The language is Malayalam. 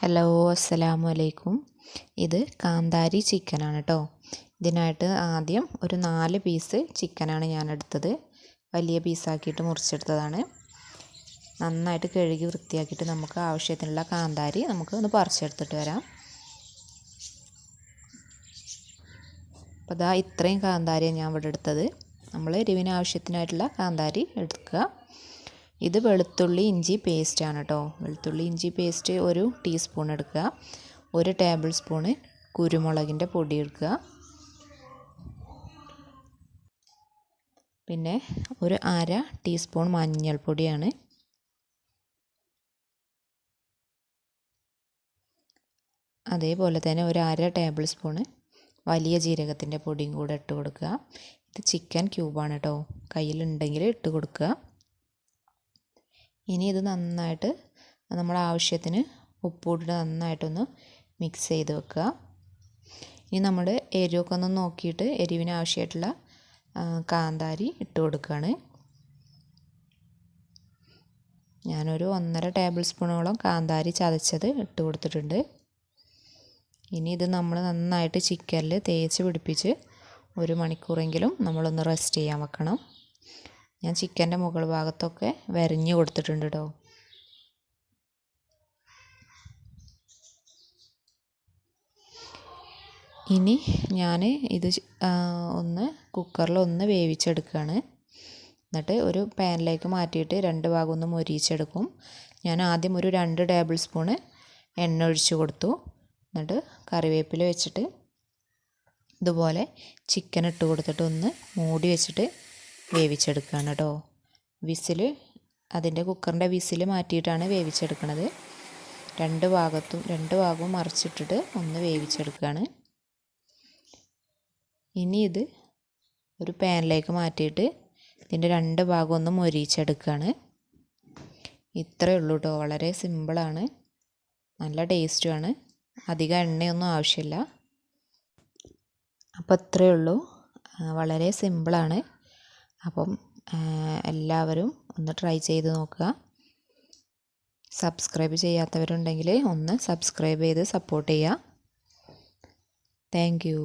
ഹലോ അസ്സലാമു അലൈക്കും. ഇത് കാന്താരി ചിക്കനാണ് കേട്ടോ. ഇതിനായിട്ട് ആദ്യം ഒരു 4 പീസ് ചിക്കനാണ് ഞാൻ എടുത്തത്. വലിയ പീസാക്കിയിട്ട് മുറിച്ചെടുത്തതാണ്. നന്നായിട്ട് കഴുകി വൃത്തിയാക്കിയിട്ട് നമുക്ക് ആവശ്യത്തിനുള്ള കാന്താരി നമുക്ക് ഒന്ന് പറിച്ചെടുത്തിട്ട് വരാം. അപ്പോൾ ഇതാ ഇത്രയും കാന്താരിയാണ് ഞാൻ ഇവിടെ എടുത്തത്. നമ്മൾ എരിവിന് ആവശ്യത്തിനായിട്ടുള്ള കാന്താരി എടുക്കുക. ഇത് വെളുത്തുള്ളി ഇഞ്ചി പേസ്റ്റാണ് കേട്ടോ. വെളുത്തുള്ളി ഇഞ്ചി പേസ്റ്റ് 1 ടീസ്പൂൺ എടുക്കുക. 1 ടേബിൾ സ്പൂണ് കുരുമുളകിൻ്റെ പൊടി എടുക്കുക. പിന്നെ ഒരു 1/2 ടീസ്പൂൺ മഞ്ഞൾപ്പൊടിയാണ്. അതേപോലെ തന്നെ ഒരു 1/2 ടേബിൾ സ്പൂണ് വലിയ ജീരകത്തിൻ്റെ പൊടിയും കൂടെ ഇട്ട് കൊടുക്കുക. ഇത് ചിക്കൻ ക്യൂബാണ് കേട്ടോ. കയ്യിലുണ്ടെങ്കിൽ ഇട്ട് കൊടുക്കുക. ഇനി ഇത് നന്നായിട്ട് നമ്മുടെ ആവശ്യത്തിന് ഉപ്പിട്ട് നന്നായിട്ടൊന്ന് മിക്സ് ചെയ്ത് വെക്കുക. ഇനി നമ്മൾ എരിവൊക്കെ ഒന്ന് നോക്കിയിട്ട് എരിവിന് ആവശ്യമായിട്ടുള്ള കാന്താരി ഇട്ട് കൊടുക്കുകയാണ്. ഞാനൊരു 1.5 ടേബിൾ സ്പൂണോളം കാന്താരി ചതച്ചത് ഇട്ട് കൊടുത്തിട്ടുണ്ട്. ഇനി ഇത് നമ്മൾ നന്നായിട്ട് ചിക്കനിൽ തേച്ച് പിടിപ്പിച്ച് 1 മണിക്കൂറെങ്കിലും നമ്മളൊന്ന് റെസ്റ്റ് ചെയ്യാൻ വെക്കണം. ഞാൻ ചിക്കൻ്റെ മുകൾ ഭാഗത്തൊക്കെ വരഞ്ഞ് കൊടുത്തിട്ടുണ്ട് കേട്ടോ. ഇനി ഞാൻ ഇത് ഒന്ന് കുക്കറിൽ ഒന്ന് വേവിച്ചെടുക്കുകയാണ്. എന്നിട്ട് ഒരു പാനിലേക്ക് മാറ്റിയിട്ട് 2 ഭാഗം ഒന്ന് മൊരിയിച്ചെടുക്കും. ഞാൻ ആദ്യം ഒരു 2 ടേബിൾ സ്പൂണ് എണ്ണ ഒഴിച്ച് കൊടുത്തു. എന്നിട്ട് കറിവേപ്പില വെച്ചിട്ട് ഇതുപോലെ ചിക്കൻ ഇട്ട് കൊടുത്തിട്ട് ഒന്ന് മൂടി വെച്ചിട്ട് വേവിച്ചെടുക്കുകയാണ് കേട്ടോ. അതിൻ്റെ കുക്കറിൻ്റെ വിസിൽ മാറ്റിയിട്ടാണ് വേവിച്ചെടുക്കുന്നത്. 2 ഭാഗവും മറിച്ചിട്ടിട്ട് ഒന്ന് വേവിച്ചെടുക്കുകയാണ്. ഇനി ഇത് ഒരു പാനിലേക്ക് മാറ്റിയിട്ട് ഇതിൻ്റെ 2 ഭാഗം ഒന്ന് മൊരിയിച്ചെടുക്കുകയാണ്. ഇത്രയേ ഉള്ളൂ കേട്ടോ. വളരെ സിമ്പിളാണ്, നല്ല ടേസ്റ്റുമാണ്. അധികം എണ്ണയൊന്നും ആവശ്യമില്ല. അപ്പോൾ ഇത്രയേ ഉള്ളൂ, വളരെ സിമ്പിളാണ്. അപ്പം എല്ലാവരും ഒന്ന് ട്രൈ ചെയ്ത് നോക്കുക. സബ്സ്ക്രൈബ് ചെയ്യാത്തവരുണ്ടെങ്കിൽ ഒന്ന് സബ്സ്ക്രൈബ് ചെയ്ത് സപ്പോർട്ട് ചെയ്യുക. Thank you.